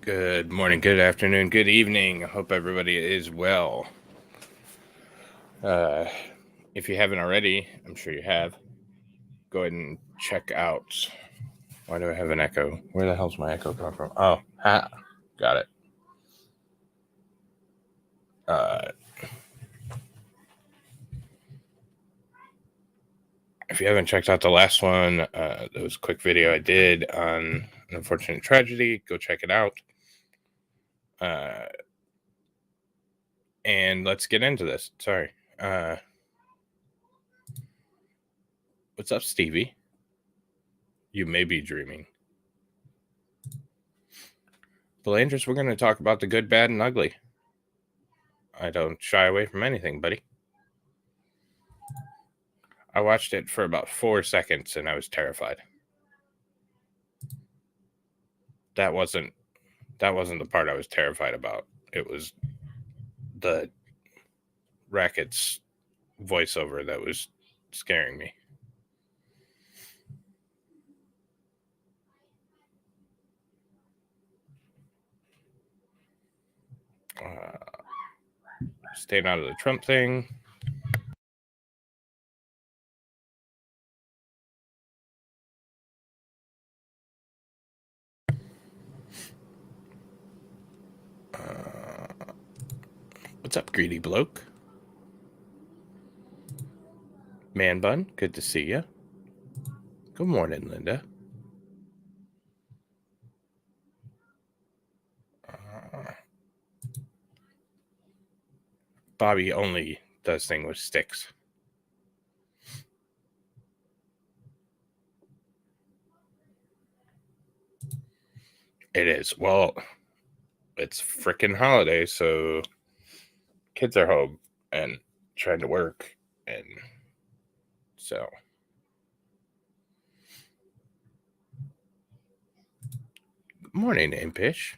Good morning, good afternoon, good evening. I hope everybody is well. If you haven't already, I'm sure you have, go ahead and check out. Why do I have an echo? Where the hell's my echo come from? Oh, got it. If you haven't checked out the last one, that was a quick video I did on an unfortunate tragedy. Go check it out. And let's get into this. Sorry. What's up, Stevie? You may be dreaming. Belandris, we're going to talk about the good, bad, and ugly. I don't shy away from anything, buddy. I watched it for about 4 seconds and I was terrified. That wasn't the part I was terrified about. It was the Racket's voiceover that was scaring me. Staying out of the Trump thing. What's up, greedy bloke? Man bun, good to see you. Good morning, Linda. Bobby only does things with sticks. It is. Well, it's frickin' holiday, so kids are home and trying to work, and so. Good morning, Impish.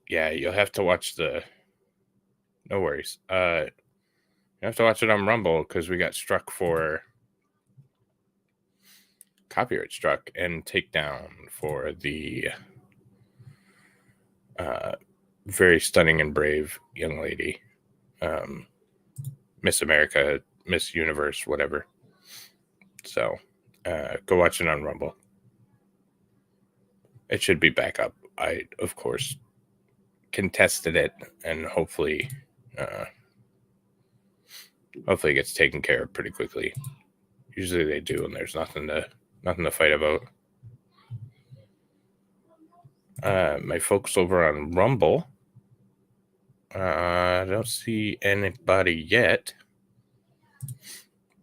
Yeah, you'll have to watch the. No worries. You have to watch it on Rumble because we got struck for copyright struck and takedown for the very stunning and brave young lady, Miss America, Miss Universe, whatever. So go watch it on Rumble. It should be back up. I, of course, contested it, and hopefully it gets taken care of pretty quickly. Usually they do, and there's nothing to fight about. My folks over on Rumble, I don't see anybody yet,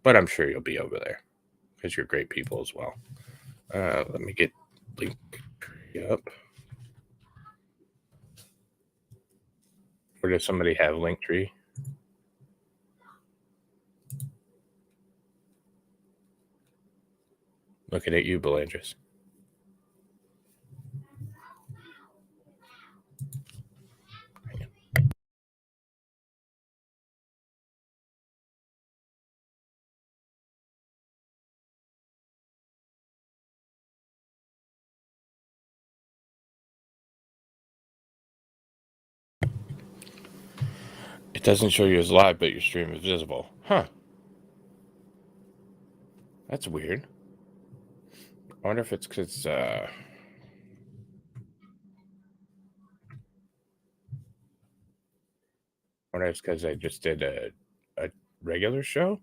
but I'm sure you'll be over there because you're great people as well. Let me get Linktree up. Or does somebody have Linktree? Looking at you, Belandris. It doesn't show you as live, but your stream is visible. Huh. That's weird. I wonder if it's because, I wonder if it's because I just did a regular show?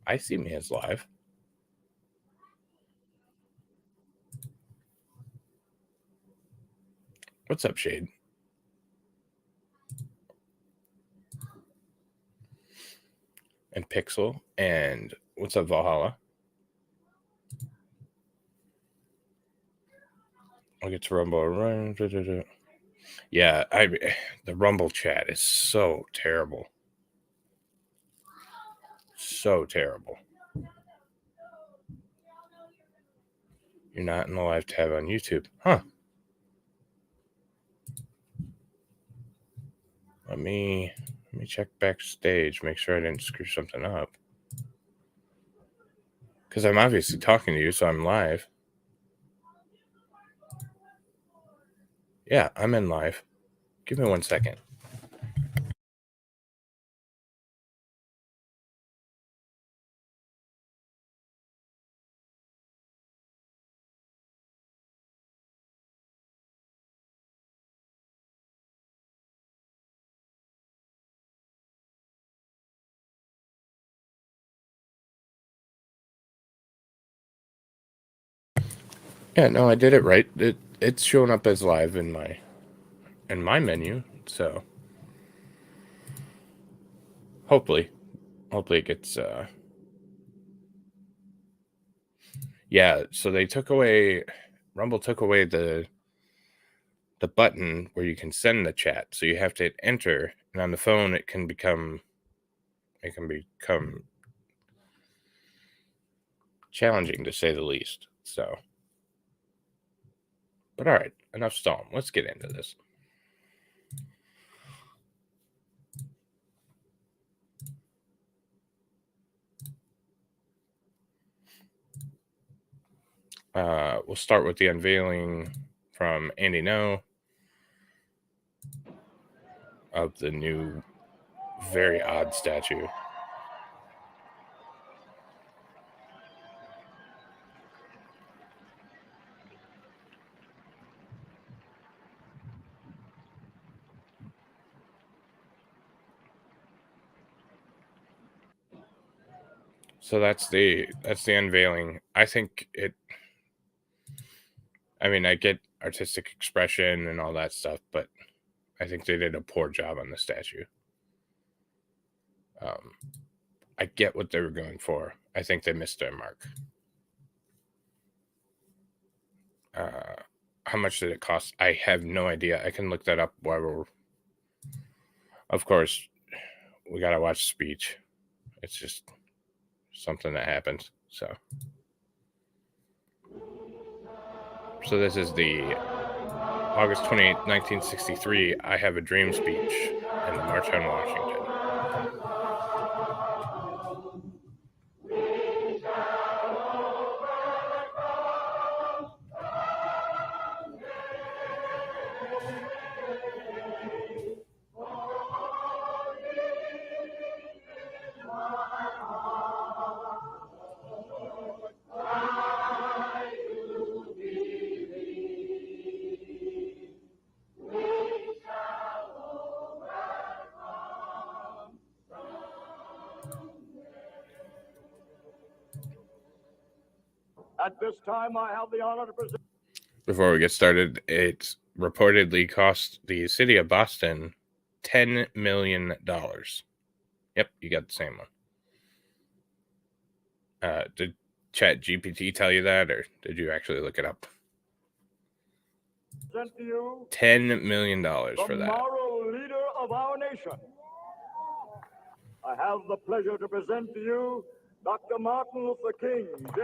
I see me as live. What's up, Shade? And Pixel. And what's up, Valhalla? I'll get to Rumble. Yeah, the Rumble chat is so terrible. So terrible. You're not in the live tab on YouTube. Huh. Let me check backstage, make sure I didn't screw something up. Because I'm obviously talking to you, so I'm live. Yeah, I'm in live. Give me 1 second. Yeah, no, I did it right. It's showing up as live in my menu, so hopefully it gets yeah, so Rumble took away the button where you can send the chat, so you have to hit enter, and on the phone it can become challenging, to say the least. So, but all right, enough stalling. Let's get into this. We'll start with the unveiling from Andy Ngo of the new, very odd statue. So that's the unveiling. I think I get artistic expression and all that stuff, but I think they did a poor job on the statue. I get what they were going for. I think they missed their mark. How much did it cost? I have no idea. I can look that up while we're. Of course, we gotta watch speech. It's just something that happens. So this is the August 28, 1963, I Have a Dream speech and the March on Washington. At this time, I have the honor to present. Before we get started, it reportedly cost the city of Boston $10 million. Yep, you got the same one. Did ChatGPT tell you that, or did you actually look it up? Present to you $10 million for the that. moral leader of our nation. I have the pleasure to present to you Dr. Martin Luther King, Jr.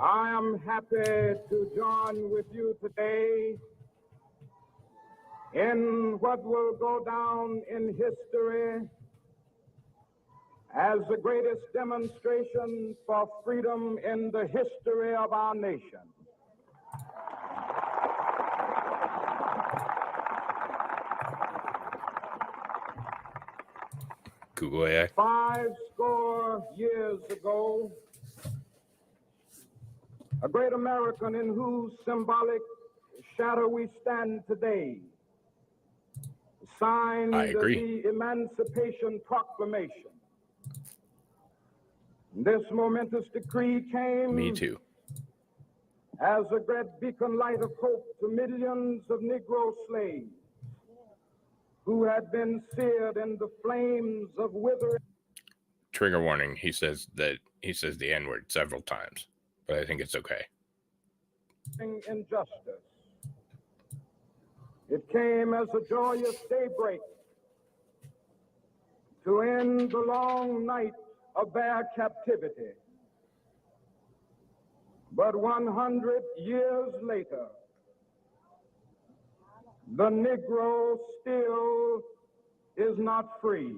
I am happy to join with you today in what will go down in history as the greatest demonstration for freedom in the history of our nation. Google AI. 50 years ago, a great American in whose symbolic shadow we stand today signed the Emancipation Proclamation. This momentous decree came Me too. as a great beacon light of hope to millions of Negro slaves who had been seared in the flames of withering. Trigger warning. He says the N-word several times, but I think it's okay. Injustice. It came as a joyous daybreak to end the long night of their captivity. But 100 years later, the Negro still is not free.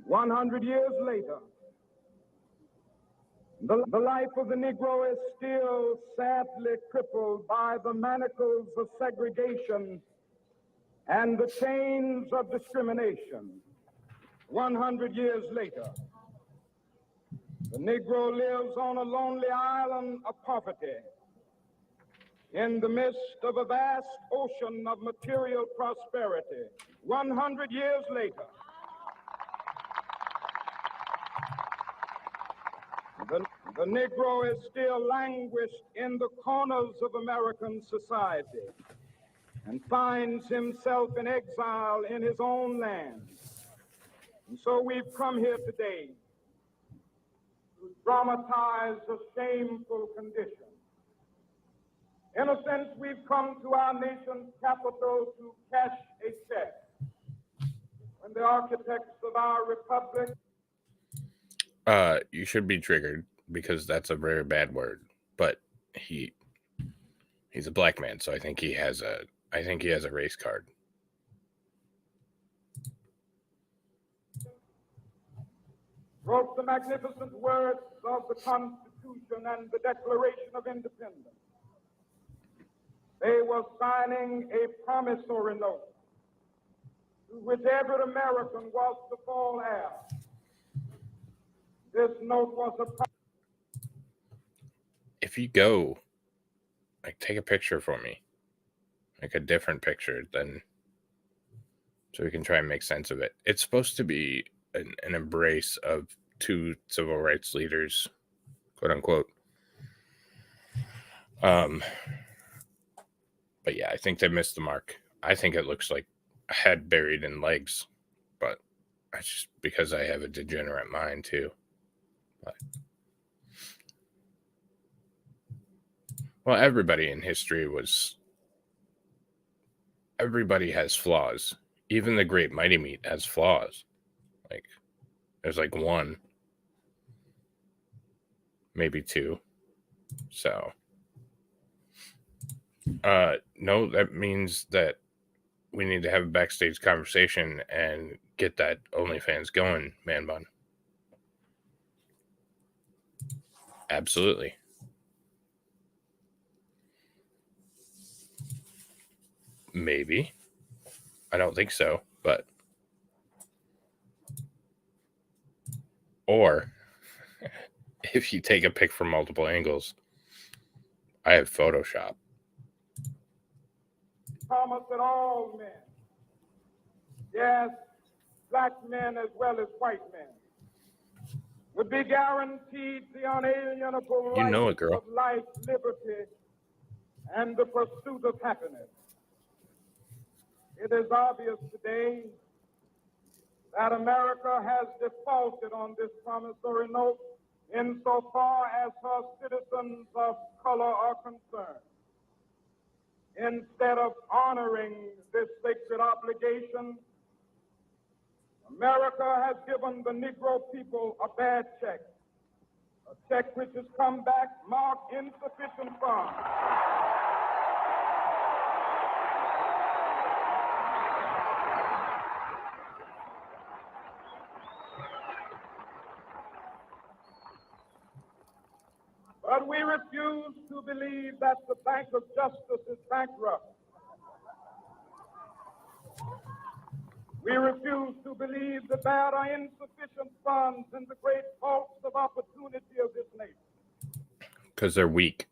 100 years later, the life of the Negro is still sadly crippled by the manacles of segregation and the chains of discrimination. 100 years later, the Negro lives on a lonely island of poverty in the midst of a vast ocean of material prosperity. 100 years later, the Negro is still languished in the corners of American society and finds himself in exile in his own land. And so we've come here today to dramatize a shameful condition. In a sense, we've come to our nation's capital to cash a check. When the architects of our republic... You should be triggered because that's a very bad word. But he's a black man, so I think he has a race card. Wrote the magnificent words of the Constitution and the Declaration of Independence. They were signing a promissory note to which every American was to fall heir. This note was a... If you go, like, take a picture for me, like a different picture, then so we can try and make sense of it. It's supposed to be an embrace of two civil rights leaders, quote unquote. But yeah, I think they missed the mark. I think it looks like a head buried in legs, but that's just because I have a degenerate mind too. But well, everybody in history everybody has flaws. Even the great mighty meat has flaws. Like, there's like one, maybe two. So, no, that means that we need to have a backstage conversation and get that OnlyFans going, man bun. Absolutely. Maybe. I don't think so, but. Or, if you take a pic from multiple angles, I have Photoshop. Promise that all men, yes, black men as well as white men, would be guaranteed the unalienable You know right it, girl. of life, liberty, and the pursuit of happiness. It is obvious today that America has defaulted on this promissory note insofar as her citizens of color are concerned. Instead of honoring this sacred obligation, America has given the Negro people a bad check, a check which has come back marked insufficient funds. But we refuse to believe that the Bank of Justice is bankrupt. We refuse to believe that there are insufficient funds in the great vaults of opportunity of this nation. Because they're weak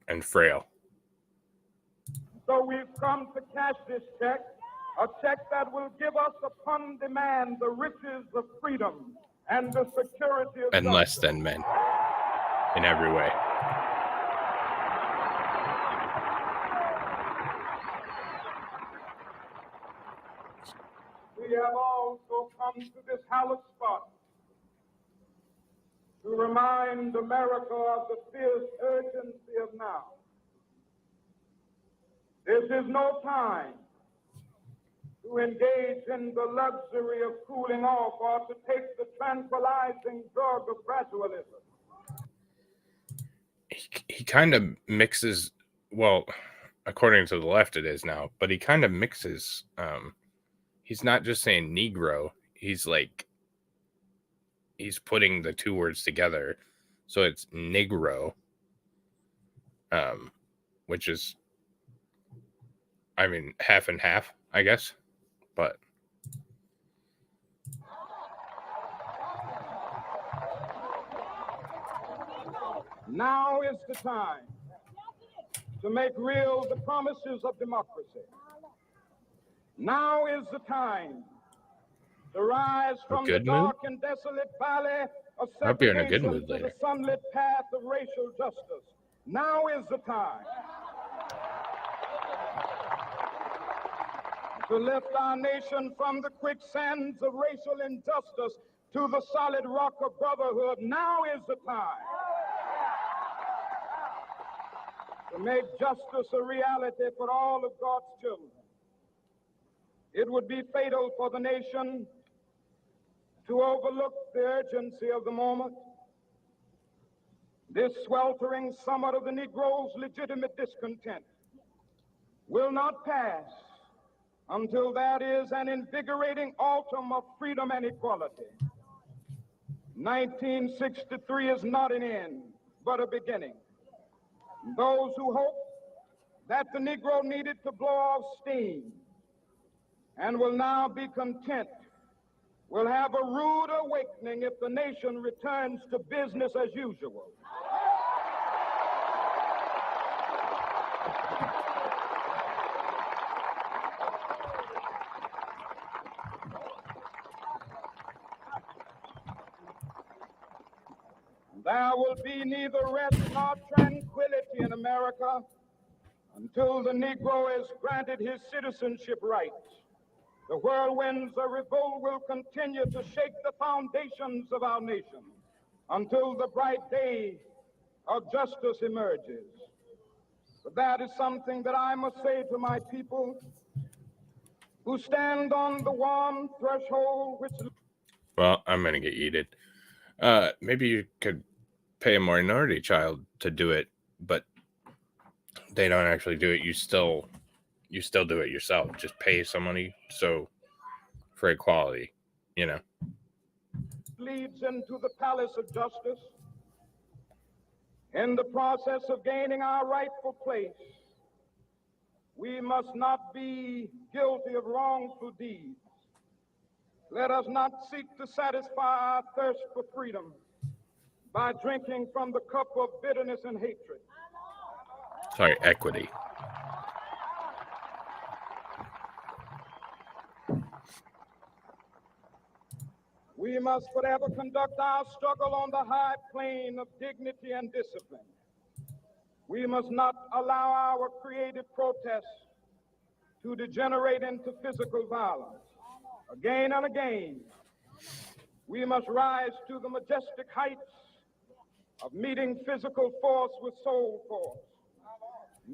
and frail. So we've come to cash this check, a check that will give us upon demand the riches of freedom and the security of And justice. less than men. In every way. We have also come to this hallowed spot to remind America of the fierce urgency of now. This is no time to engage in the luxury of cooling off or to take the tranquilizing drug of gradualism. He kind of mixes, well, according to the left, it is now. But he kind of mixes. He's not just saying Negro. He's putting the two words together, so it's Negro. Which is, I mean, half and half, I guess. But now is the time to make real the promises of democracy. Now is the time to rise from the dark and desolate valley of segregation to the sunlit path of racial justice. Now is the time to lift our nation from the quicksands of racial injustice to the solid rock of brotherhood. Now is the time to make justice a reality for all of God's children. It would be fatal for the nation to overlook the urgency of the moment. This sweltering summit of the Negro's legitimate discontent will not pass until that is an invigorating autumn of freedom and equality. 1963 is not an end, but a beginning. Those who hope that the Negro needed to blow off steam and will now be content will have a rude awakening if the nation returns to business as usual. There will be neither rest nor tranquility in America until the Negro is granted his citizenship rights. The whirlwinds of revolt will continue to shake the foundations of our nation until the bright day of justice emerges. But that is something that I must say to my people who stand on the warm threshold which... Well, I'm going to get yeeted. Maybe you could pay a minority child to do it, but they don't actually do it. You still do it yourself. Just pay somebody for equality, you know. Leads into the palace of justice. In the process of gaining our rightful place, we must not be guilty of wrongful deeds. Let us not seek to satisfy our thirst for freedom by drinking from the cup of bitterness and hatred. Sorry, equity. We must forever conduct our struggle on the high plane of dignity and discipline. We must not allow our creative protests to degenerate into physical violence. Again and again, we must rise to the majestic heights of meeting physical force with soul force.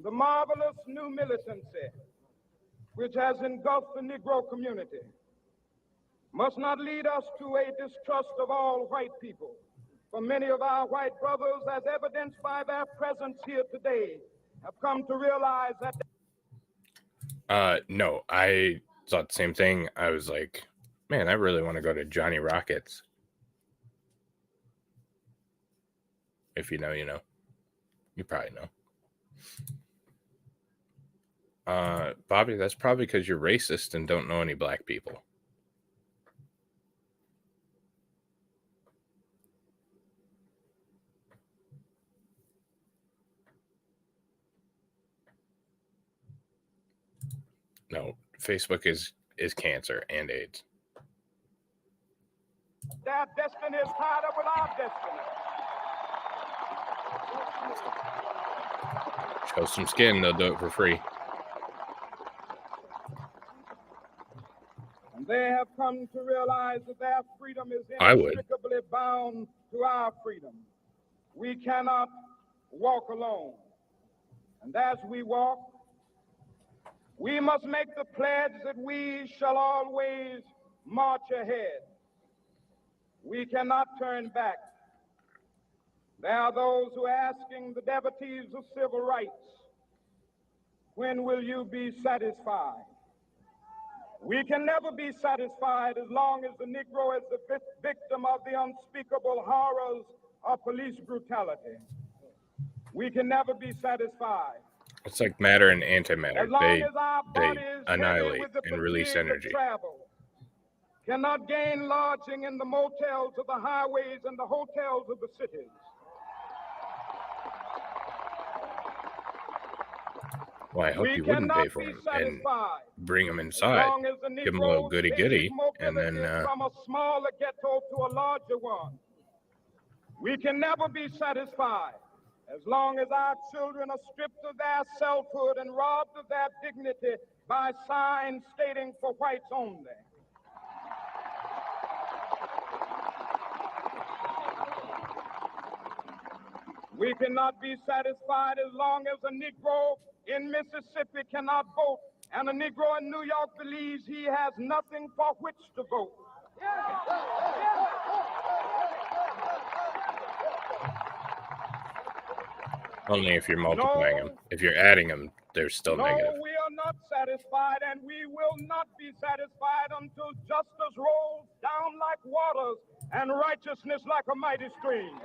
The marvelous new militancy which has engulfed the Negro community must not lead us to a distrust of all white people. For many of our white brothers, as evidenced by their presence here today, have come to realize that... No, I thought the same thing. I was like, man, I really want to go to Johnny Rockets. If you know, you know. You probably know. Bobby, that's probably because you're racist and don't know any black people. No, Facebook is cancer and AIDS. Their destiny is tied up with our destiny. Show some skin, they'll do it for free. And they have come to realize that their freedom is inextricably bound to our freedom. We cannot walk alone. And as we walk, we must make the pledge that we shall always march ahead. We cannot turn back. There are those who are asking the devotees of civil rights When will you be satisfied? We can never be satisfied as long as the Negro is the victim of the unspeakable horrors of police brutality. We can never be satisfied. It's like matter and As antimatter. long They as our bodies, heavy annihilate with the and release fatigue of energy. travel, cannot gain lodging in the motels of the highways and the hotels of the cities. Well, I hope We you wouldn't cannot pay for be him and satisfied bring him as inside. long as the Give him a little Negro's goody-goody, basic and then mobility from a smaller ghetto to a larger one. We can never be satisfied as long as our children are stripped of their selfhood and robbed of their dignity by signs stating for whites only. We cannot be satisfied as long as a Negro in Mississippi cannot vote and a Negro in New York believes he has nothing for which to vote. only if you're multiplying them. If you're adding them, they're still No, negative. we are not satisfied, and we will not be satisfied until justice rolls down like waters and righteousness like a mighty stream.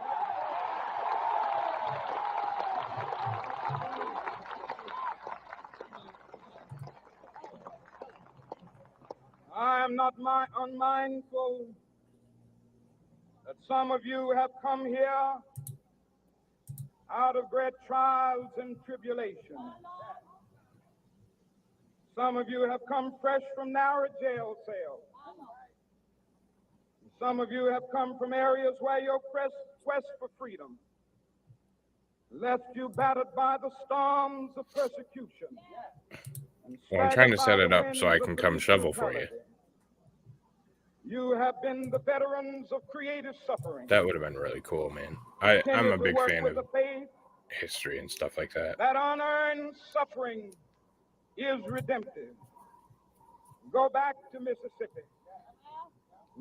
I am not unmindful that some of you have come here out of great trials and tribulations. Some of you have come fresh from narrow jail cells. Some of you have come from areas where your quest for freedom left you battered by the storms of persecution. Well, I'm trying to set it up so I can come shovel for you. You have been the veterans of creative suffering. That would have been really cool, man. I'm a big fan of history and stuff like that. That unearned suffering is redemptive. Go back to Mississippi.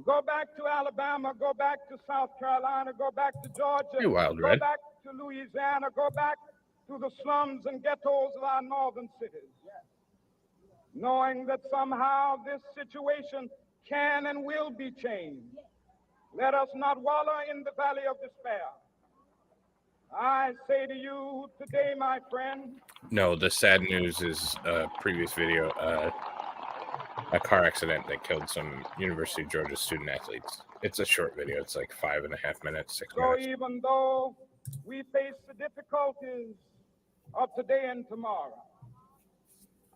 Go back to Alabama. Go back to South Carolina. Go back to Georgia. Hey, Wild Go Red. back to Louisiana. Go back to the slums and ghettos of our northern cities. Knowing that somehow this situation can and will be changed. Let us not wallow in the valley of despair. I say to you today, my friend. No, the sad news is a previous video, a car accident that killed some University of Georgia student athletes. It's a short video. It's like 5.5 minutes, 6 So minutes. even though we face the difficulties of today and tomorrow,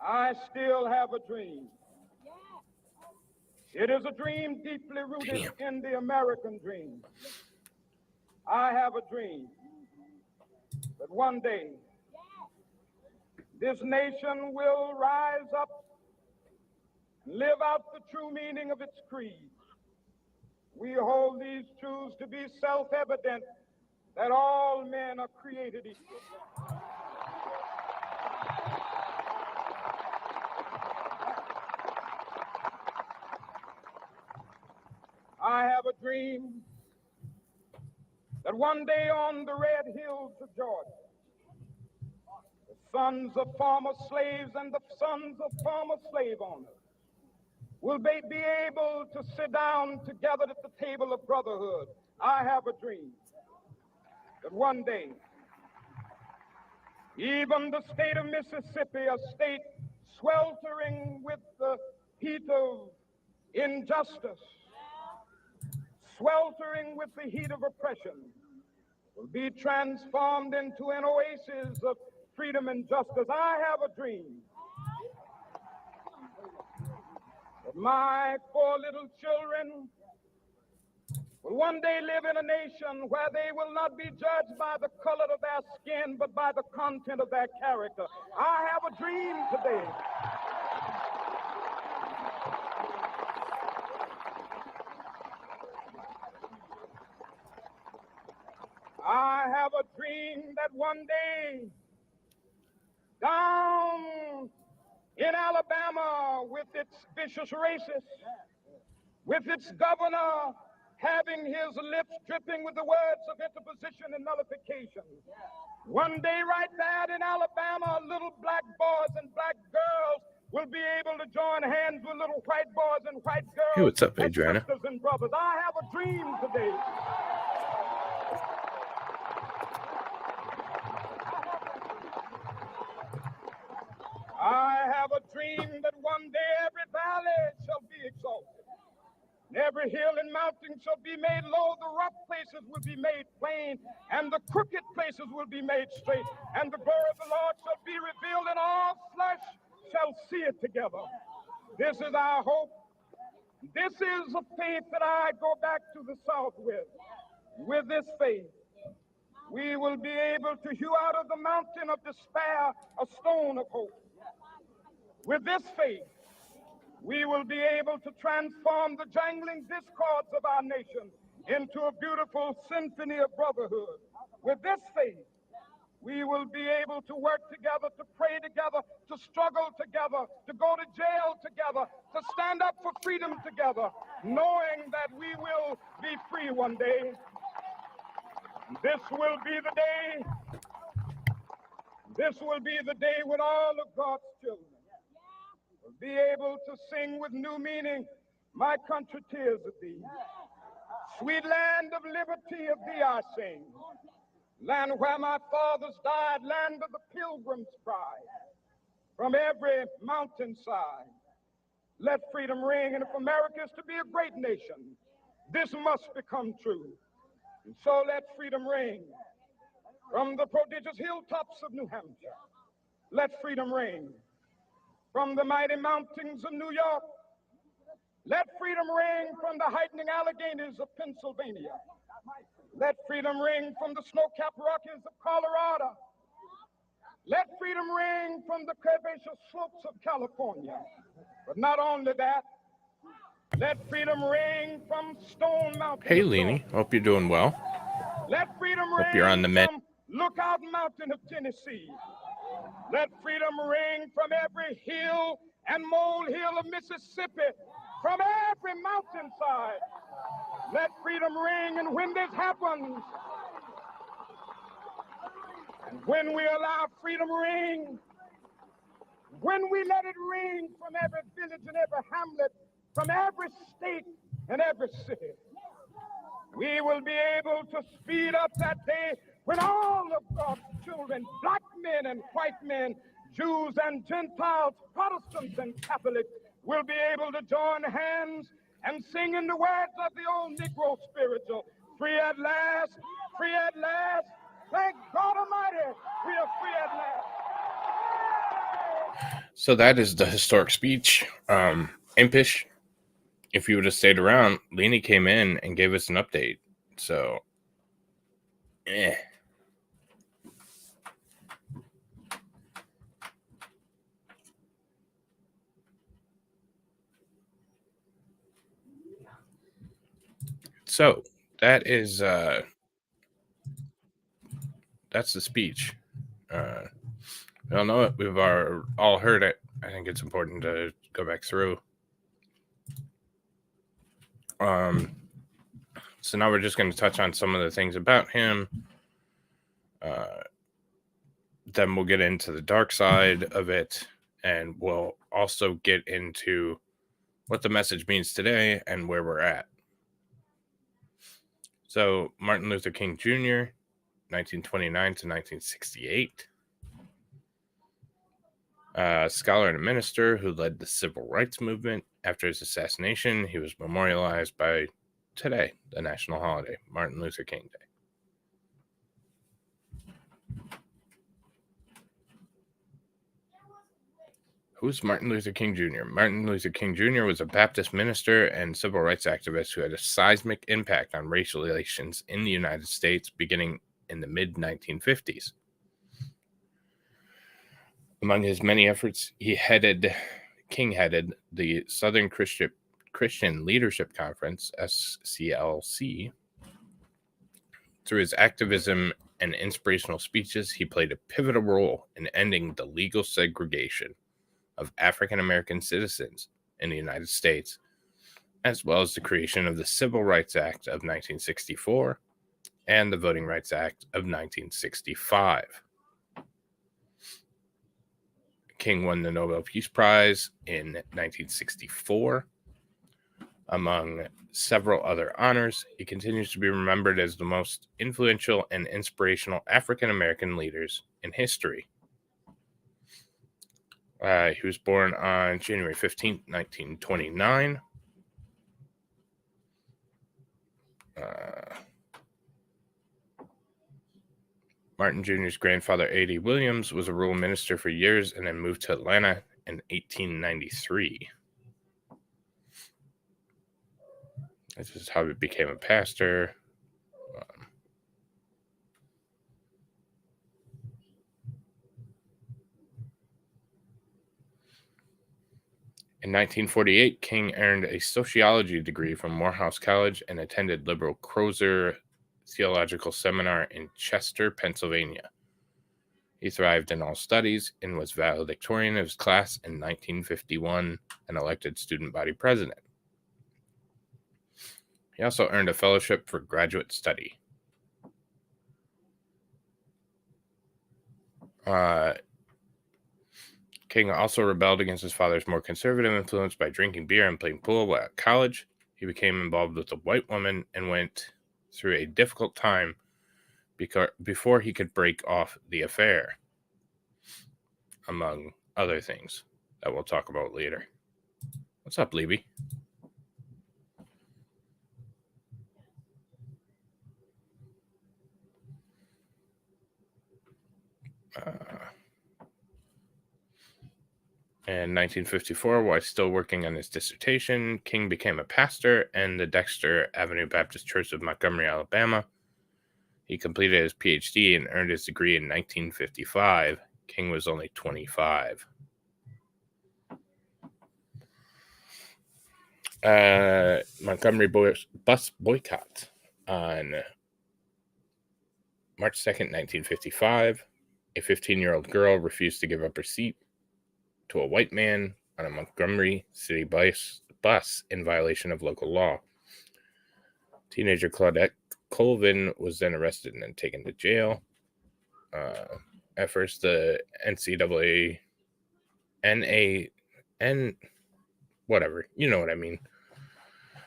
I still have a dream. It is a dream deeply rooted in the American dream. I have a dream that one day this nation will rise up and live out the true meaning of its creed. We hold these truths to be self-evident that all men are created equal. I have a dream that one day on the red hills of Georgia, the sons of former slaves and the sons of former slave owners will be able to sit down together at the table of brotherhood. I have a dream that one day, even the state of Mississippi, a state sweltering with the heat of injustice, sweltering with the heat of oppression, will be transformed into an oasis of freedom and justice. I have a dream that my 4 little children will one day live in a nation where they will not be judged by the color of their skin, but by the content of their character. I have a dream today. I have a dream that one day, down in Alabama, with its vicious racists, with its governor having his lips dripping with the words of interposition and nullification, One day right there in Alabama, little black boys and black girls will be able to join hands with little white boys and white girls. Hey, what's up, as Adriana? sisters and brothers. I have a dream today. I have a dream that one day every valley shall be exalted. And every hill and mountain shall be made low. The rough places will be made plain, and the crooked places will be made straight. And the glory of the Lord shall be revealed, and all flesh shall see it together. This is our hope. This is a faith that I go back to the South with. With this faith, we will be able to hew out of the mountain of despair a stone of hope. With this faith, we will be able to transform the jangling discords of our nation into a beautiful symphony of brotherhood. With this faith, we will be able to work together, to pray together, to struggle together, to go to jail together, to stand up for freedom together, knowing that we will be free one day. This will be the day. This will be the day when all of God's children will be able to sing with new meaning, my country, tears of thee. Sweet land of liberty, of thee I sing. Land where my fathers died, land of the pilgrim's pride. From every mountainside, let freedom ring. And if America is to be a great nation, this must become true. And so let freedom ring. From the prodigious hilltops of New Hampshire, let freedom ring. From the mighty mountains of New York, let freedom ring. From the heightening Alleghenies of Pennsylvania, let freedom ring. From the snow-capped Rockies of Colorado, let freedom ring. From the curvaceous slopes of California. But not only that, let freedom ring from Stone Mountain. Hey, Leanie. Hope you're doing well. Let freedom ring. Hope you're on the mend. From Lookout Mountain of Tennessee. Let freedom ring from every hill and molehill of Mississippi, from every mountainside. Let freedom ring, and when this happens, and when we allow freedom ring, when we let it ring from every village and every hamlet, from every state and every city, we will be able to speed up that day when all of God's children, black men and white men, Jews and Gentiles, Protestants and Catholics, will be able to join hands and sing in the words of the old Negro spiritual, free at last, free at last. Thank God Almighty, we are free at last. So that is the historic speech. Impish, if you would have stayed around, Leanie came in and gave us an update. So, So that is that's the speech. We all know it. We've all heard it. I think it's important to go back through. So now we're just going to touch on some of the things about him. Then we'll get into the dark side of it, and we'll also get into what the message means today and where we're at. So Martin Luther King Jr., 1929 to 1968. Scholar and a minister who led the civil rights movement. After his assassination, he was memorialized by today, the national holiday, Martin Luther King Day. Who's Martin Luther King Jr.? Martin Luther King Jr. was a Baptist minister and civil rights activist who had a seismic impact on racial relations in the United States beginning in the mid-1950s. Among his many efforts, King headed the Southern Christian Leadership Conference, SCLC. Through his activism and inspirational speeches, he played a pivotal role in ending the legal segregation of African American citizens in the United States, as well as the creation of the Civil Rights Act of 1964 and the Voting Rights Act of 1965. King won the Nobel Peace Prize in 1964. Among several other honors, he continues to be remembered as the most influential and inspirational African American leaders in history. He was born on January 15th, 1929. Martin Jr.'s grandfather, A.D. Williams, was a rural minister for years and then moved to Atlanta in 1893. This is how he became a pastor. In 1948, King earned a sociology degree from Morehouse College and attended liberal Crozer Theological Seminar in Chester, Pennsylvania. He thrived in all studies and was valedictorian of his class in 1951 and elected student body president. He also earned a fellowship for graduate study. King also rebelled against his father's more conservative influence by drinking beer and playing pool while at college. He became involved with a white woman and went through a difficult time before he could break off the affair, among other things that we'll talk about later. What's up, Levy? In 1954, while still working on his dissertation, King became a pastor in the Dexter Avenue Baptist Church of Montgomery, Alabama. He completed his PhD and earned his degree in 1955. King was only 25. Montgomery bus boycott. On March 2nd, 1955, a 15-year-old girl refused to give up her seat to a white man on a Montgomery City bus in violation of local law. Teenager Claudette Colvin was then arrested and then taken to jail. At first, the NCAA, whatever, you know what I mean,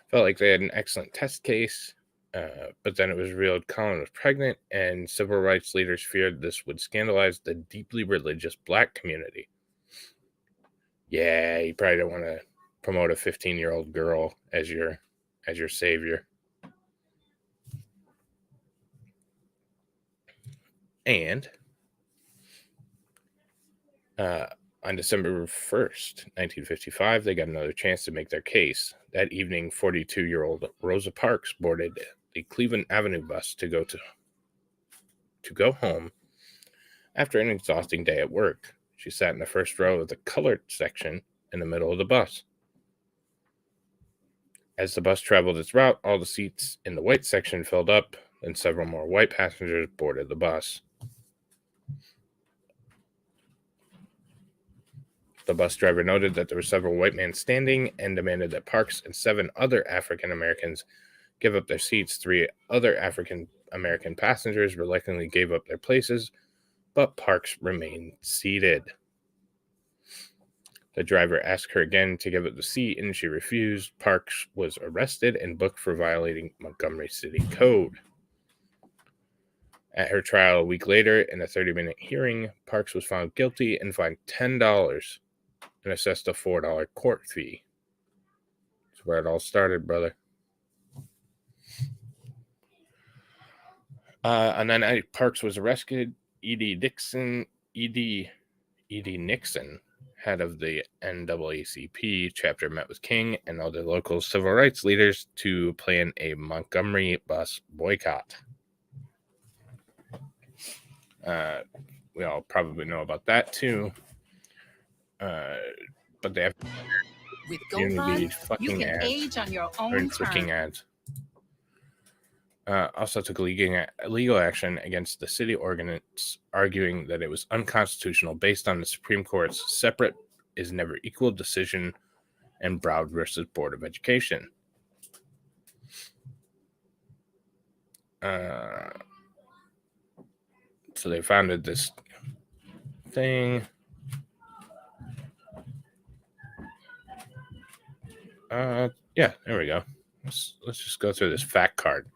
felt like they had an excellent test case, but then it was revealed Colin was pregnant, and civil rights leaders feared this would scandalize the deeply religious black community. Yeah, you probably don't want to promote a 15-year-old girl as your savior. And on December 1st, 1955, they got another chance to make their case. That evening, 42-year-old Rosa Parks boarded the Cleveland Avenue bus to go home after an exhausting day at work. She sat in the first row of the colored section in the middle of the bus. As the bus traveled its route, all the seats in the white section filled up, and several more white passengers boarded the bus. The bus driver noted that there were several white men standing and demanded that Parks and 7 other African Americans give up their seats. 3 other African American passengers reluctantly gave up their places, but Parks remained seated. The driver asked her again to give up the seat, and she refused. Parks was arrested and booked for violating Montgomery City Code. At her trial a week later, in a 30-minute hearing, Parks was found guilty and fined $10 and assessed a $4 court fee. That's where it all started, brother. On that night, Parks was arrested. E.D. Nixon, head of the NAACP chapter, met with King and other local civil rights leaders to plan a Montgomery bus boycott. We all probably know about that too. But they have with GoFund, you can ads, age on your own freaking terms. Ads. Also took legal action against the city ordinance, arguing that it was unconstitutional based on the Supreme Court's separate is never equal decision and Browd versus Board of Education. So they founded this thing. Yeah, there we go. Let's just go through this fact card.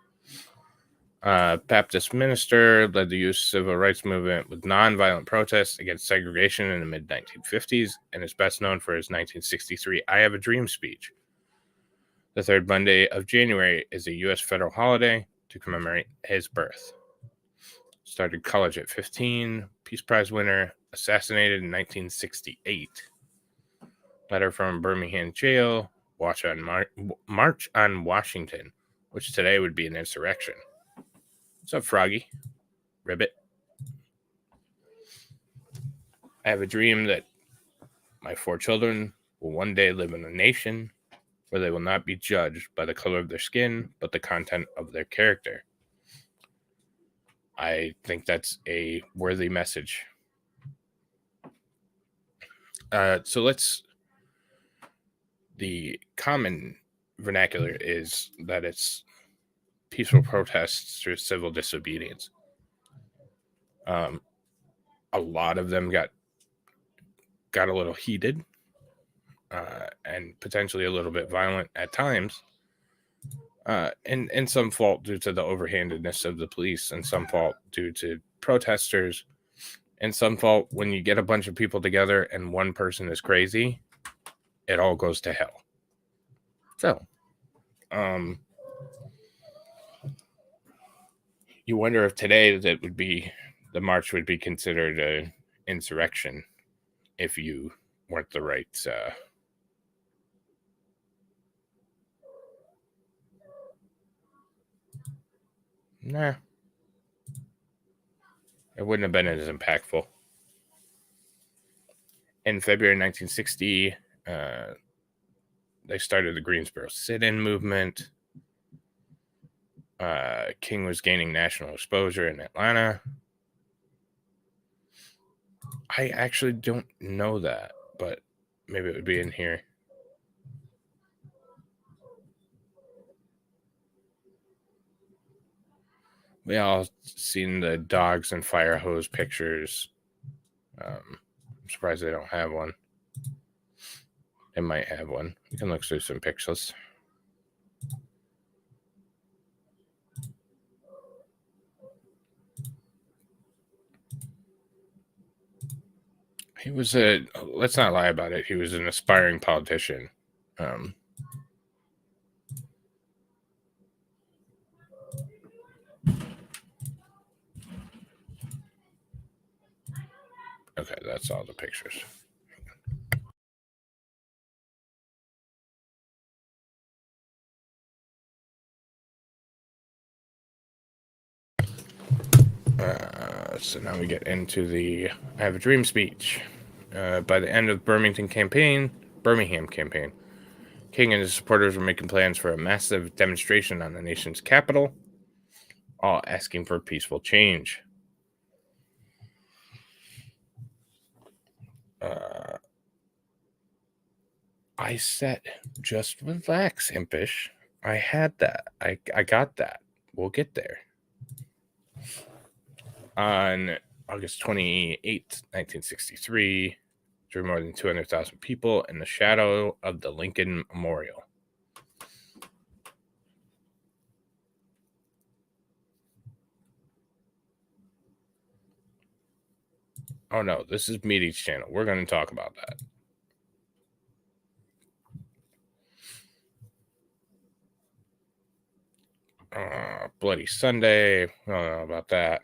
Baptist minister, led the youth civil rights movement with nonviolent protests against segregation in the mid-1950s, and is best known for his 1963 I Have a Dream speech. The third Monday of January is a U.S. federal holiday to commemorate his birth. Started college at 15, Peace Prize winner, assassinated in 1968. Letter from Birmingham jail, March on Washington, which today would be an insurrection. What's up, Froggy? Ribbit. I have a dream that my 4 children will one day live in a nation where they will not be judged by the color of their skin, but the content of their character. I think that's a worthy message. The common vernacular is that it's peaceful protests through civil disobedience. A lot of them got a little heated and potentially a little bit violent at times. And some fault due to the overhandedness of the police, and some fault due to protesters, and some fault when you get a bunch of people together and one person is crazy, it all goes to hell. So, you wonder if today the march would be considered an insurrection if you weren't the right nah, it wouldn't have been as impactful. In February 1960, they started the Greensboro sit-in movement. King was gaining national exposure in Atlanta. I actually don't know that, but maybe it would be in here. We all seen the dogs and fire hose pictures. I'm surprised they don't have one. They might have one. We can look through some pictures. He was let's not lie about it, he was an aspiring politician. Okay, that's all the pictures. So now we get into the I Have a Dream speech. By the end of the Birmingham campaign, King and his supporters were making plans for a massive demonstration on the nation's capital, all asking for peaceful change. I said, just relax, Impish. I had that. I got that. We'll get there. On August 28th, 1963, drew more than 200,000 people in the shadow of the Lincoln Memorial. Oh no, this is Meaty's channel. We're going to talk about that. Bloody Sunday. I don't know about that.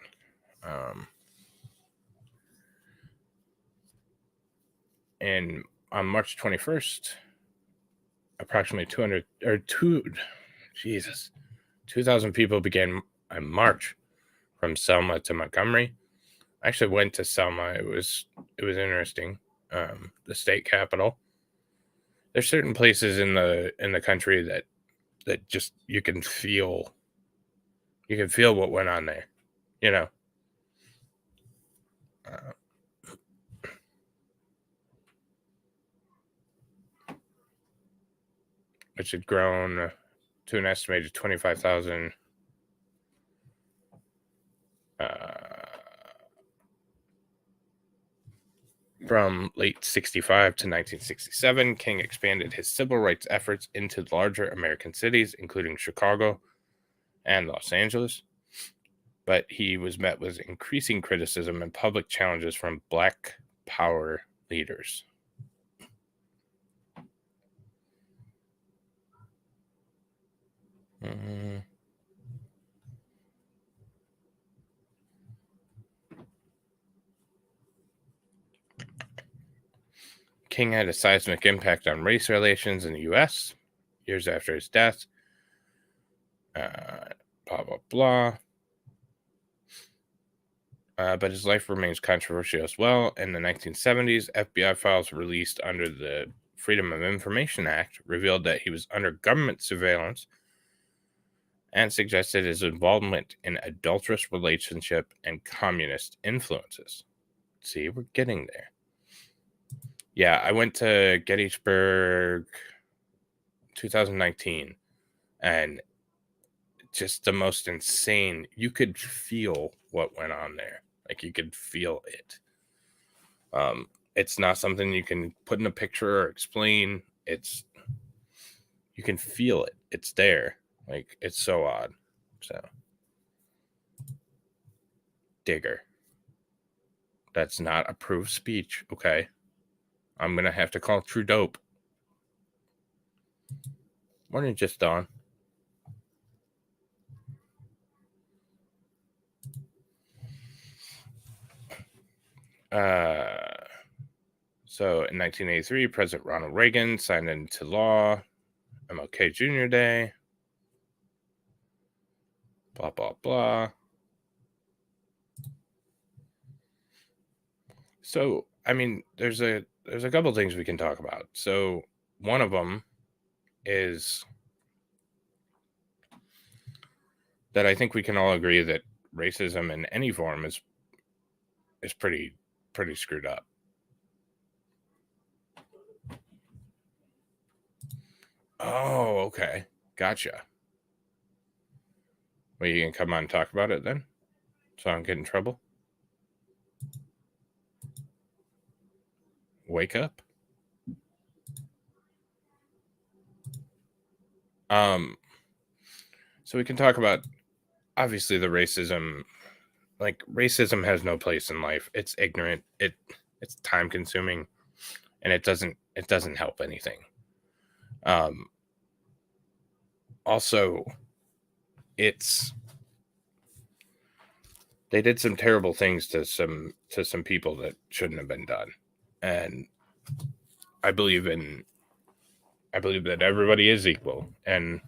And on March 21st, approximately 2,000 people began a march from Selma to Montgomery. I actually went to Selma. It was interesting. The state capital. There's certain places in the country that just you can feel what went on there, you know. Which had grown to an estimated 25,000 From late 65 to 1967, King expanded his civil rights efforts into larger American cities, including Chicago and Los Angeles. But he was met with increasing criticism and public challenges from Black Power leaders. King had a seismic impact on race relations in the U.S. years after his death. Blah, blah, blah. But his life remains controversial as well. In the 1970s, FBI files released under the Freedom of Information Act revealed that he was under government surveillance and suggested his involvement in adulterous relationship and communist influences. See, we're getting there. Yeah, I went to Gettysburg 2019, and just the most insane, you could feel what went on there. Like, you could feel it. It's not something you can put in a picture or explain. You can feel it. It's there. Like, it's so odd. So, Digger. That's not approved speech, okay? I'm going to have to call True Dope. Morning, just dawn. So in 1983, President Ronald Reagan signed into law MLK Jr. Day. Blah, blah, blah. So, I mean, there's a couple things we can talk about. So one of them is that I think we can all agree that racism in any form is pretty screwed up. Oh, okay. Gotcha. Well, you can come on and talk about it then? So I don't get in trouble? Wake up? So we can talk about, obviously, the racism. Like, racism has no place in life. It's ignorant. It's time consuming, and it doesn't help anything. Also, they did some terrible things to some people that shouldn't have been done. And I believe that everybody is equal, and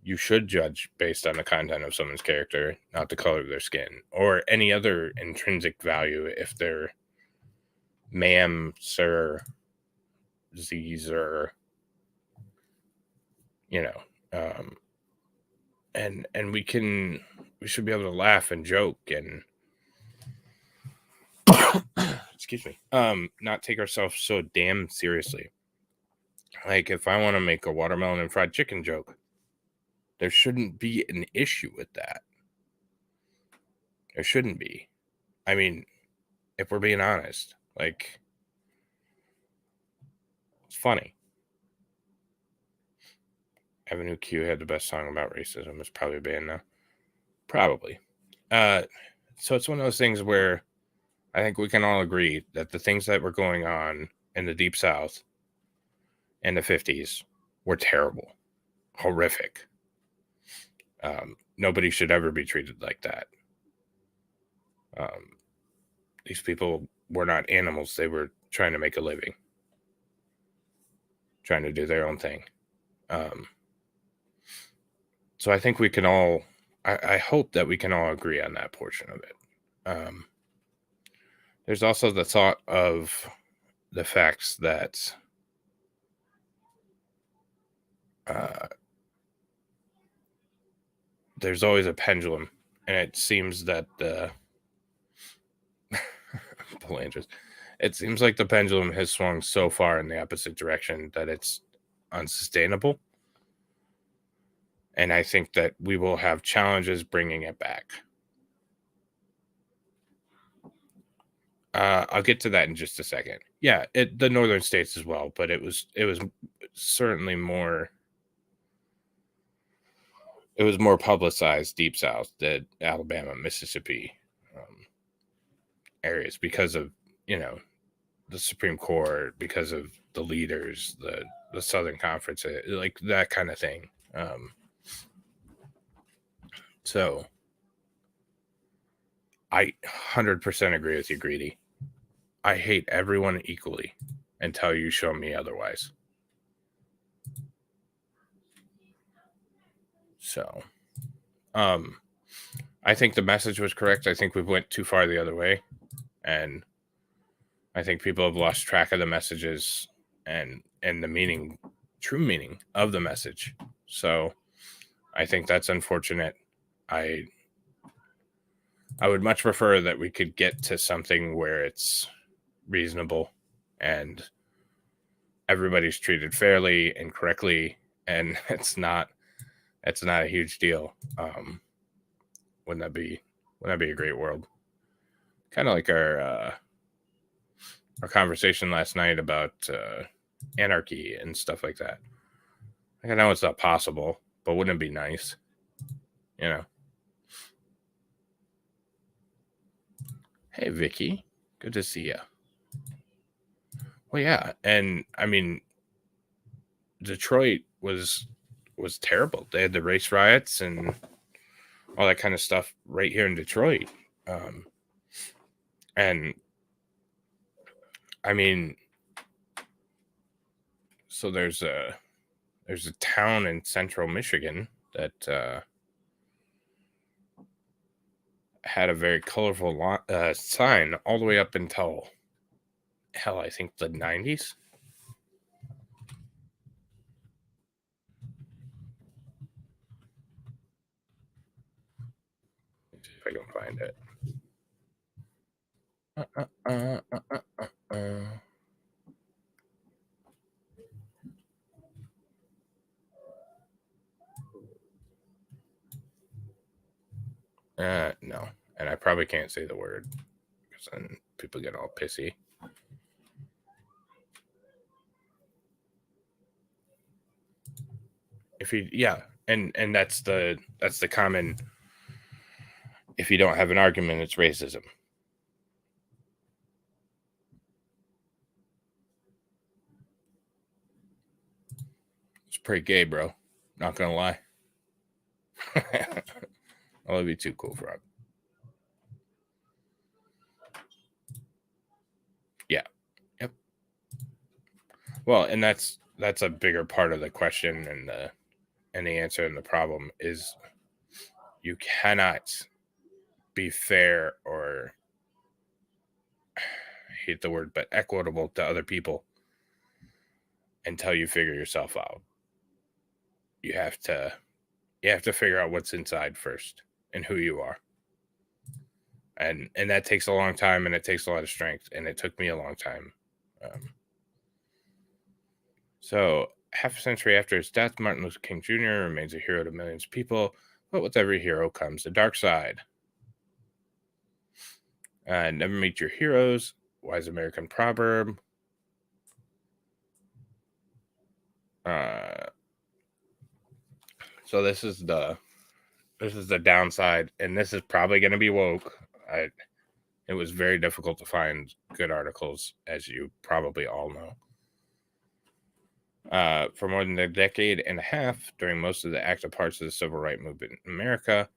you should judge based on the content of someone's character, not the color of their skin or any other intrinsic value. If they're ma'am, sir, Caesar, and we should be able to laugh and joke and excuse me, not take ourselves so damn seriously. Like, if I want to make a watermelon and fried chicken joke, there shouldn't be an issue with that. There shouldn't be. I mean, if we're being honest, like, it's funny. Avenue Q had the best song about racism. It's probably banned now. Probably. So it's one of those things where I think we can all agree that the things that were going on in the Deep South in the 50s were terrible, horrific. Nobody should ever be treated like that. These people were not animals. They were trying to make a living, trying to do their own thing. So I think we can all, I hope that we can all agree on that portion of it. There's also the thought of the facts that there's always a pendulum, and it seems that it seems like the pendulum has swung so far in the opposite direction that it's unsustainable. And I think that we will have challenges bringing it back. I'll get to that in just a second. Yeah, the northern states as well, but it was certainly more. It was more publicized deep south, the Alabama, Mississippi areas, because of the Supreme Court, because of the leaders, the Southern Conference, like that kind of thing. So I 100% agree with you, Greedy. I hate everyone equally until you show me otherwise. So, I think the message was correct. I think we went too far the other way, and I think people have lost track of the messages and the meaning, true meaning of the message. So, I think that's unfortunate. I would much prefer that we could get to something where it's reasonable and everybody's treated fairly and correctly, and it's not a huge deal. Wouldn't that be a great world? Kind of like our conversation last night about anarchy and stuff like that. Like, I know it's not possible, but wouldn't it be nice? Hey, Vicky, good to see you. Well, yeah, and I mean, Detroit was terrible. They had the race riots and all that kind of stuff right here in Detroit. And I mean, so there's a town in central Michigan that had a very colorful sign all the way up until, hell, I think the 90s. Let's see if I can find it. No, and I probably can't say the word because then people get all pissy. If you, yeah, and that's the common. If you don't have an argument, it's racism. It's pretty gay, bro. Not gonna lie. Oh, that'd be too cool for it. Yeah. Yep. Well, and that's a bigger part of the question and the answer, and the problem is you cannot be fair or, I hate the word, but equitable to other people until you figure yourself out. You have to figure out what's inside first and who you are. And that takes a long time, and it takes a lot of strength, and it took me a long time. So, half a century after his death, Martin Luther King Jr. remains a hero to millions of people, but with every hero comes the dark side. Never meet your heroes, wise American proverb. So this is the downside, and this is probably going to be woke. It was very difficult to find good articles, as you probably all know. For more than a decade and a half, during most of the active parts of the civil rights movement in America,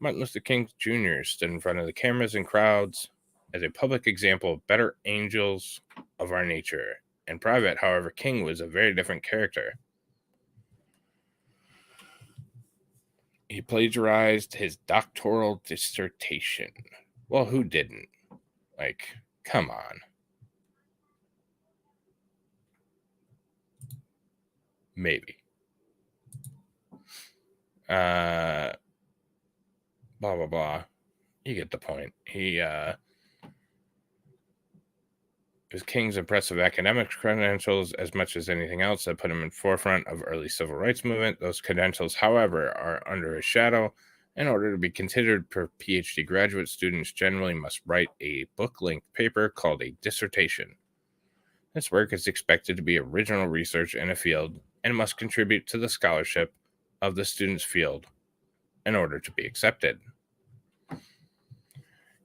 Martin Luther King Jr. stood in front of the cameras and crowds as a public example of better angels of our nature. In private, however, King was a very different character. He plagiarized his doctoral dissertation. Well, who didn't? Like, come on. Maybe. Blah, blah, blah. You get the point. It was King's impressive academic credentials, as much as anything else, that put him in forefront of early civil rights movement. Those credentials, however, are under his shadow In order to be considered for PhD graduate students generally must write a book-length paper called a dissertation. This work is expected to be original research in a field and must contribute to the scholarship of the student's field in order to be accepted.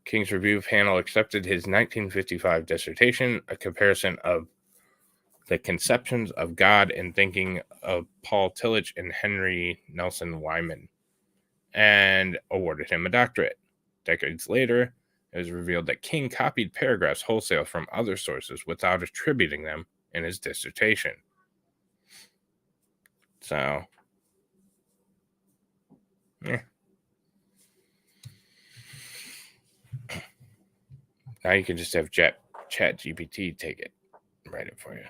King's Review panel accepted his 1955 dissertation, a comparison of the conceptions of God and thinking of Paul Tillich and Henry Nelson Wyman, and awarded him a doctorate. Decades later, it was revealed that King copied paragraphs wholesale from other sources without attributing them in his dissertation. So, yeah. Now you can just have Chat GPT take it, write it for you.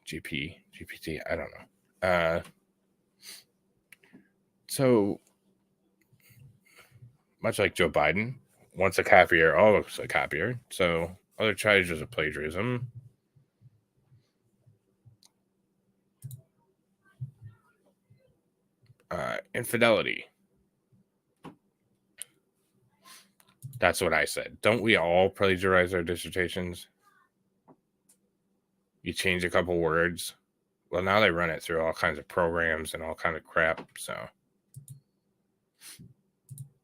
GPT, I don't know. So, much like Joe Biden, once a copier, always a copier. So, other charges of plagiarism. Infidelity. That's what I said. Don't we all plagiarize our dissertations? You change a couple words. Well, now they run it through all kinds of programs and all kind of crap. So,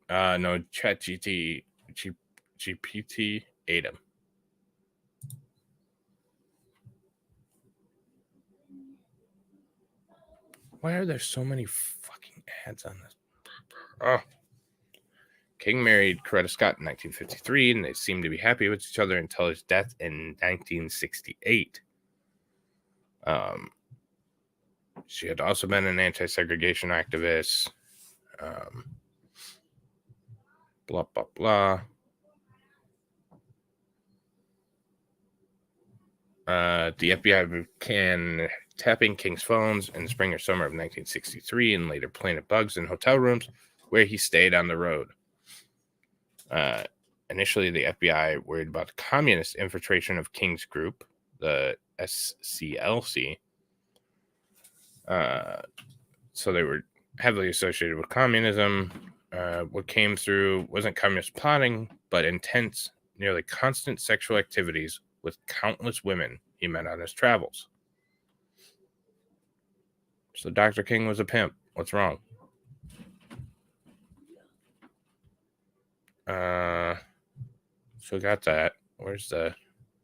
no, GPT ate him. Why are there so many fucking ads on this? Oh. King married Coretta Scott in 1953, and they seemed to be happy with each other until his death in 1968. She had also been an anti-segregation activist. Blah, blah, blah. The FBI began tapping King's phones in the spring or summer of 1963 and later planted bugs in hotel rooms where he stayed on the road. Initially, the FBI worried about the communist infiltration of King's group, the SCLC. So they were heavily associated with communism. What came through wasn't communist plotting, but intense, nearly constant sexual activities with countless women he met on his travels. So Dr. King was a pimp. What's wrong? So got that. Where's the... I'm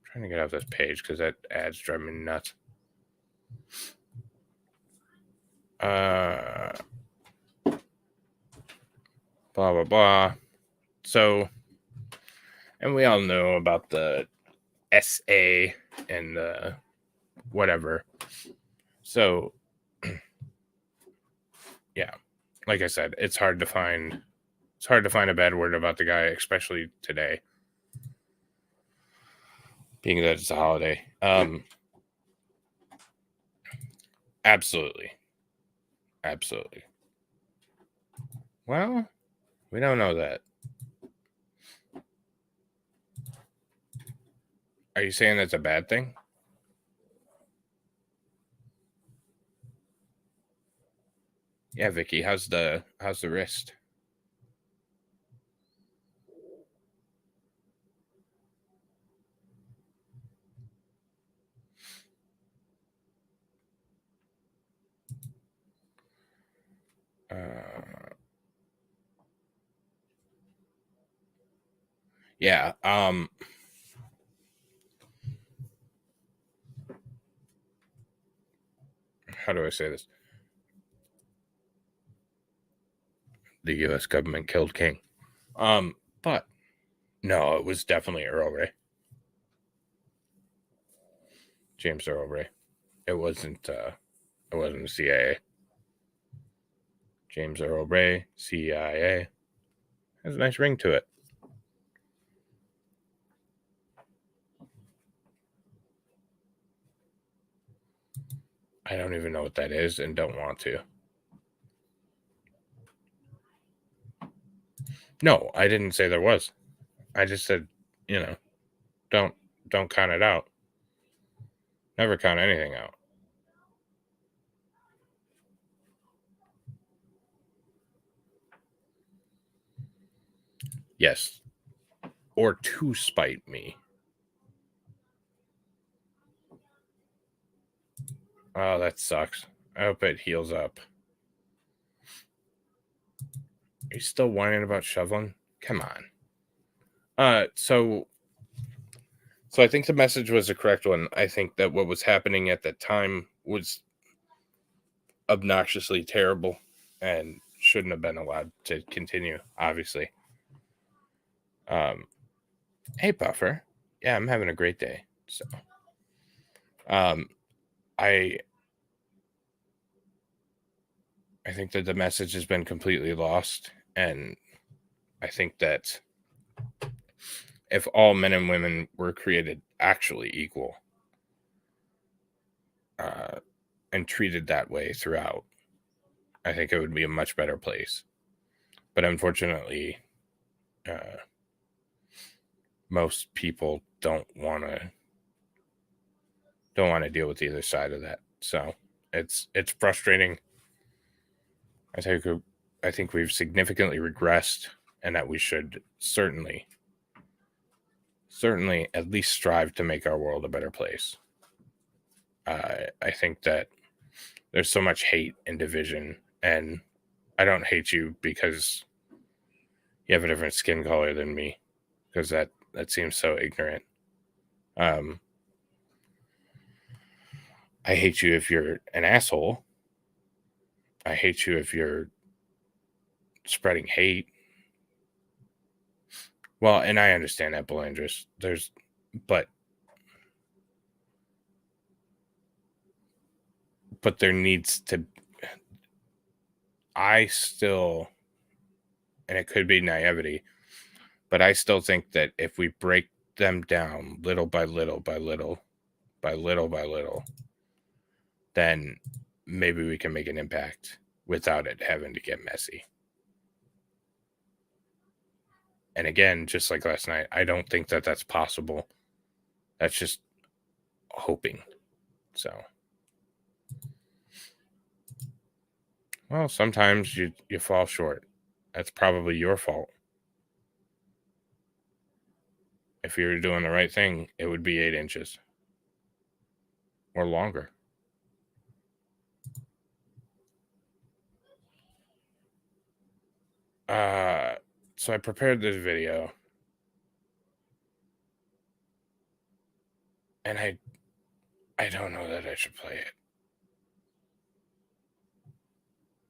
trying to get off this page because that ad's driving me nuts. Blah, blah, blah. So, and we all know about the SA and the whatever. So, yeah, like I said, it's hard to find a bad word about the guy, especially today, being that it's a holiday. Absolutely. Well, we don't know that. Are you saying that's a bad thing? Yeah, Vicky, how's the wrist? Yeah, how do I say this? The U.S. government killed King. But no, it was definitely Earl Ray. James Earl Ray. It wasn't the CIA. James Earl Ray, CIA. Has a nice ring to it. I don't even know what that is and don't want to. No, I didn't say there was. I just said, don't count it out. Never count anything out. Yes. Or to spite me. Oh, that sucks. I hope it heals up. Are you still whining about shoveling? Come on. So I think the message was the correct one. I think that what was happening at that time was obnoxiously terrible and shouldn't have been allowed to continue, obviously. Hey, Buffer. Yeah, I'm having a great day. So, I think that the message has been completely lost, and I think that if all men and women were created actually equal, and treated that way throughout, I think it would be a much better place. But unfortunately, most people don't want to deal with either side of that. So it's frustrating. I think we've significantly regressed, and that we should certainly at least strive to make our world a better place. I think that there's so much hate and division, and I don't hate you because you have a different skin color than me, because that seems so ignorant. I hate you if you're an asshole. I hate you if you're spreading hate. Well, and I understand that, Belandris. But there needs to. I still, and it could be naivety, but I still think that if we break them down little by little, then maybe we can make an impact without it having to get messy. And again, just like last night, I don't think that that's possible. That's just hoping. So, well, sometimes you fall short. That's probably your fault. If you were doing the right thing, it would be 8 inches or longer. So I prepared this video, and I don't know that I should play it,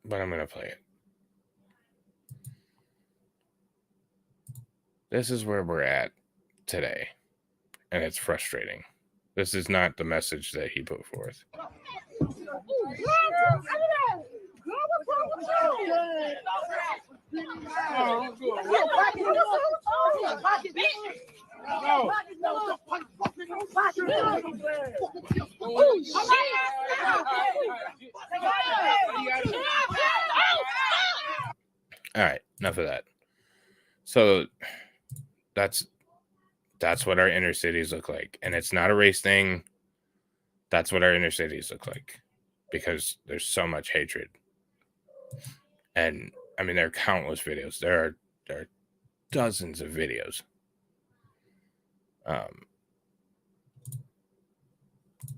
but I'm going to play it. This is where we're at today, and it's frustrating. This is not the message that he put forth. All right, enough of that. So that's what our inner cities look like, and it's not a race thing. That's what our inner cities look like, because there's so much hatred. And I mean, there are countless videos. There are dozens of videos.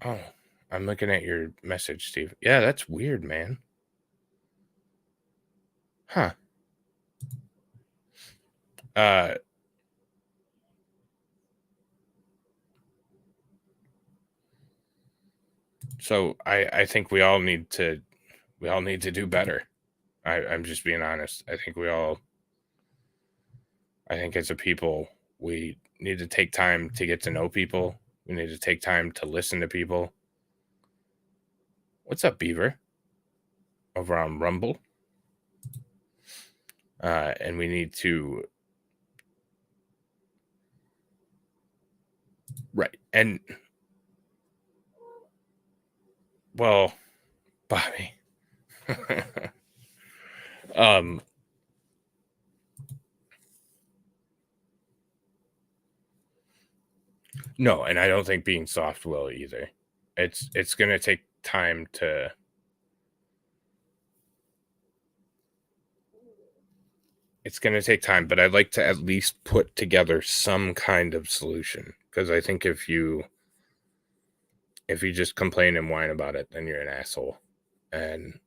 Oh, I'm looking at your message, Steve. Yeah, that's weird, man. Huh. So I think we all need to do better. I'm just being honest. I think as a people, we need to take time to get to know people. We need to take time to listen to people. What's up, Beaver? Over on Rumble. And we need to. Right. And, well, Bobby. No, and I don't think being soft will either. It's going to take time to it's going to take time, but I'd like to at least put together some kind of solution, because I think if you just complain and whine about it, then you're an asshole. And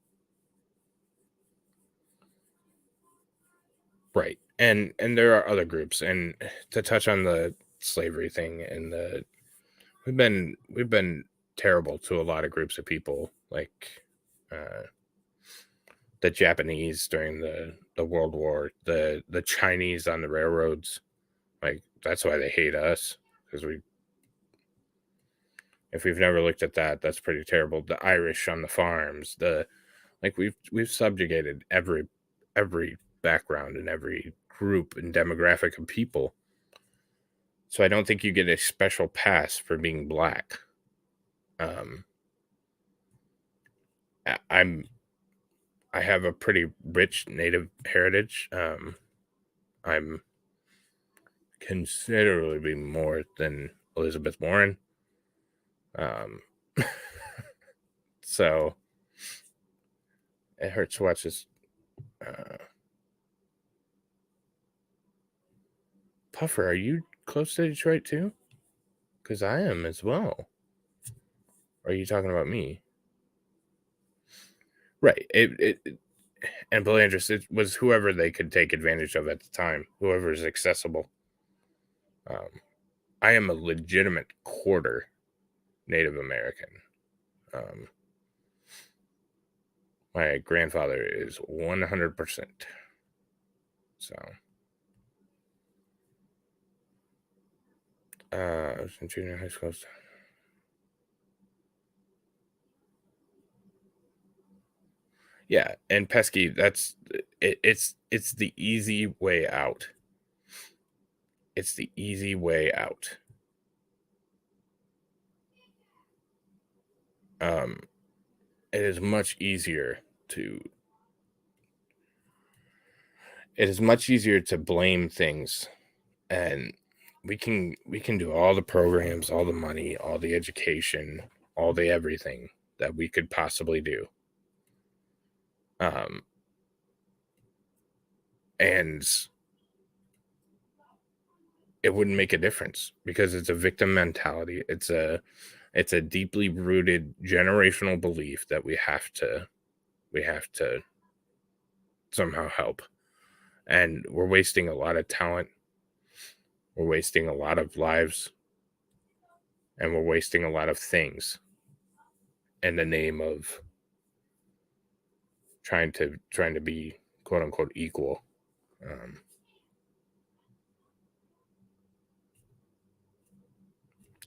right. And there are other groups, and to touch on the slavery thing, and we've been terrible to a lot of groups of people, like the Japanese during the World War, the Chinese on the railroads. Like, that's why they hate us, because if we've never looked at that, that's pretty terrible. The Irish on the farms, we've subjugated every background and every group and demographic of people. So I don't think you get a special pass for being black. I have a pretty rich Native heritage. I'm considerably more than Elizabeth Warren. So it hurts to watch this. Puffer, are you close to Detroit too? Because I am as well. Or are you talking about me? Right. And Belandris, it was whoever they could take advantage of at the time, whoever is accessible. I am a legitimate quarter Native American. My grandfather is 100%. So, I was in junior high school. Yeah, and Pesky, that's it. It's the easy way out. It's the easy way out. It is much easier to blame things, and we can do all the programs, all the money, all the education, all the everything that we could possibly do. And it wouldn't make a difference, because it's a victim mentality. It's a deeply rooted generational belief that we have to somehow help. And we're wasting a lot of talent. We're wasting a lot of lives. And we're wasting a lot of things in the name of trying to be quote unquote equal.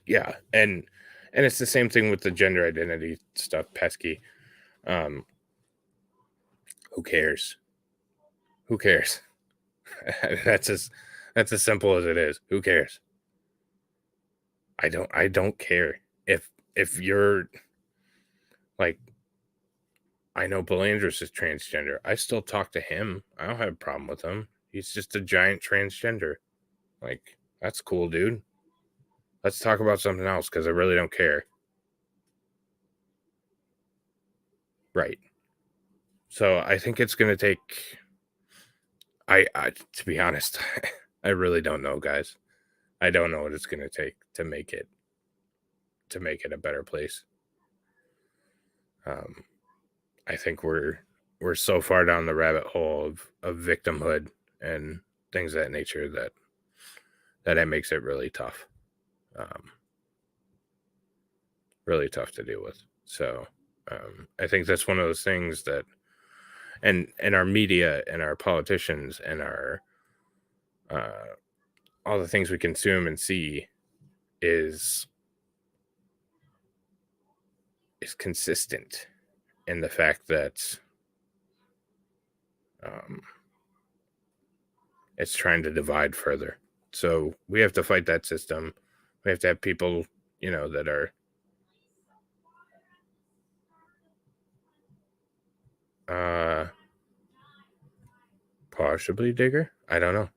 Yeah, and it's the same thing with the gender identity stuff, Pesky. Who cares? Who cares? That's as simple as it is. Who cares? I don't care. If you're like, I know Belandris is transgender. I still talk to him. I don't have a problem with him. He's just a giant transgender. Like, that's cool, dude. Let's talk about something else, because I really don't care. Right. So I think it's going to take... I to be honest, I really don't know, guys. I don't know what it's going to take to make it a better place. I think we're so far down the rabbit hole of victimhood and things of that nature that it makes it really tough. Really tough to deal with. So I think that's one of those things that, and our media and our politicians and our all the things we consume and see is consistent in the fact that it's trying to divide further. So we have to fight that system. We have to have people, that are possibly digger. I don't know.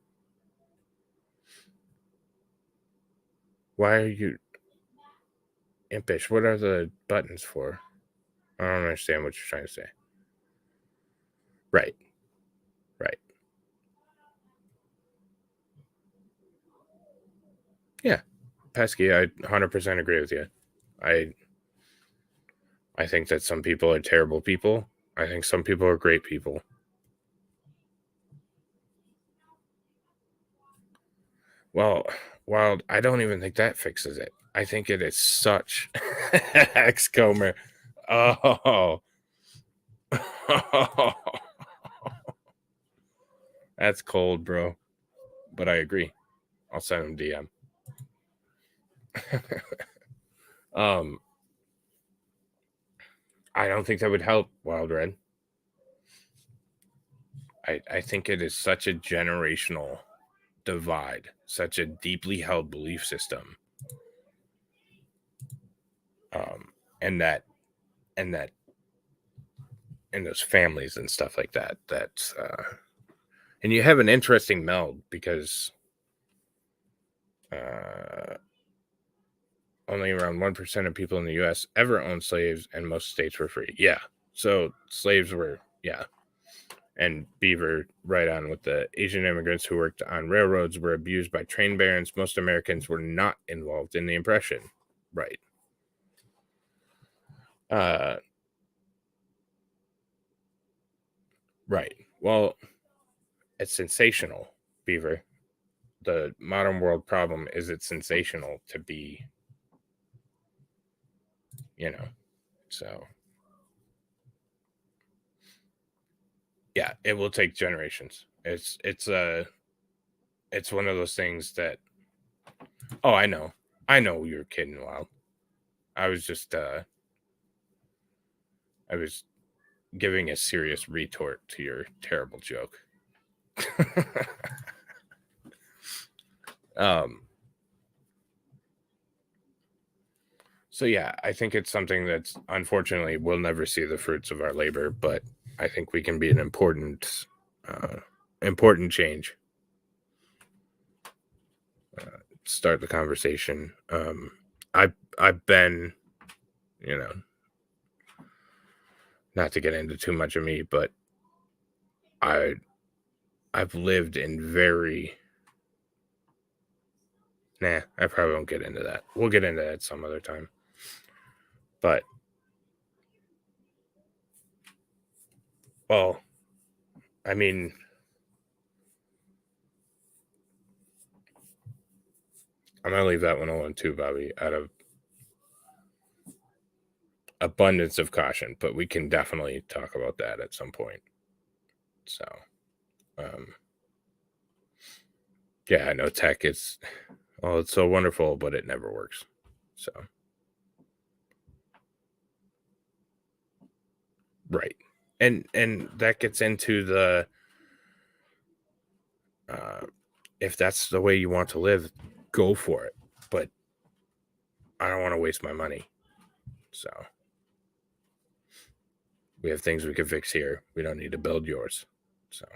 Why are you impish? What are the buttons for? I don't understand what you're trying to say. Right. Pesky, I 100% agree with you. I think that some people are terrible people. I think some people are great people. Well, I don't even think that fixes it. I think it is such X-Comer. Oh. That's cold, bro. But I agree. I'll send him DM. I don't think that would help, Wild Red. I think it is such a generational divide, such a deeply held belief system. And those families and stuff like that. That's and you have an interesting meld because only around 1% of people in the U.S. ever owned slaves, and most states were free. Yeah, so slaves were, yeah. And Beaver, right on with the Asian immigrants who worked on railroads were abused by train barons. Most Americans were not involved in the oppression. Right. Right. Well, it's sensational, Beaver. The modern world problem is it's sensational to be, so. Yeah, it will take generations. It's one of those things that, oh, I know you're kidding, Wild. I was just I was giving a serious retort to your terrible joke. So yeah, I think it's something that's unfortunately we'll never see the fruits of our labor, but I think we can be an important change. Start the conversation. I've been, not to get into too much of me, but I've lived in very. Nah, I probably won't get into that. We'll get into that some other time. But, well, I mean, I'm going to leave that one alone too, Bobby, out of abundance of caution, but we can definitely talk about that at some point. So, yeah, I know tech is, it's so wonderful, but it never works. So, right. And that gets into the, if that's the way you want to live, go for it. But I don't want to waste my money. So we have things we can fix here. We don't need to build yours. So,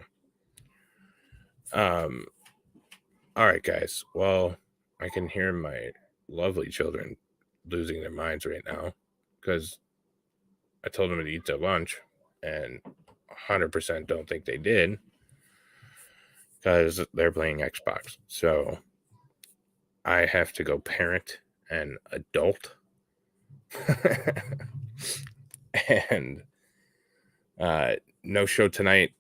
all right, guys. Well, I can hear my lovely children losing their minds right now because I told them to eat their lunch and 100% don't think they did because they're playing Xbox. So I have to go parent an adult. And no show tonight.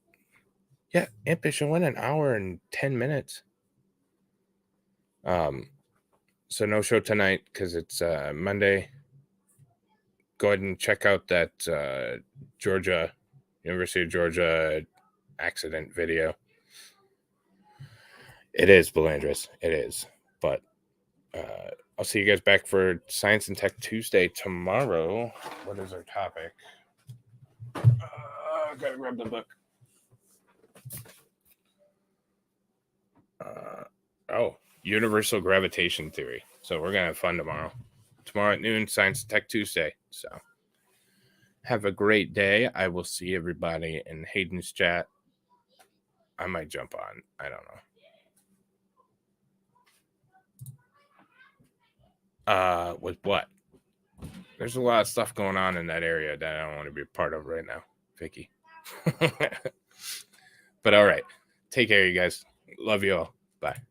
Yeah, Impish, it went an hour and 10 minutes. So no show tonight because it's Monday. Go ahead and check out that University of Georgia accident video. It is Belandris. It is. But I'll see you guys back for Science and Tech Tuesday tomorrow. What is our topic? Gotta grab the book. Universal gravitation theory. So we're gonna have fun tomorrow. Tomorrow at noon, Science and Tech Tuesday. So have a great day. I will see everybody in Hayden's chat. I might jump on. I don't know. With what? There's a lot of stuff going on in that area that I don't want to be a part of right now, Vicky. But all right. Take care, you guys. Love you all. Bye.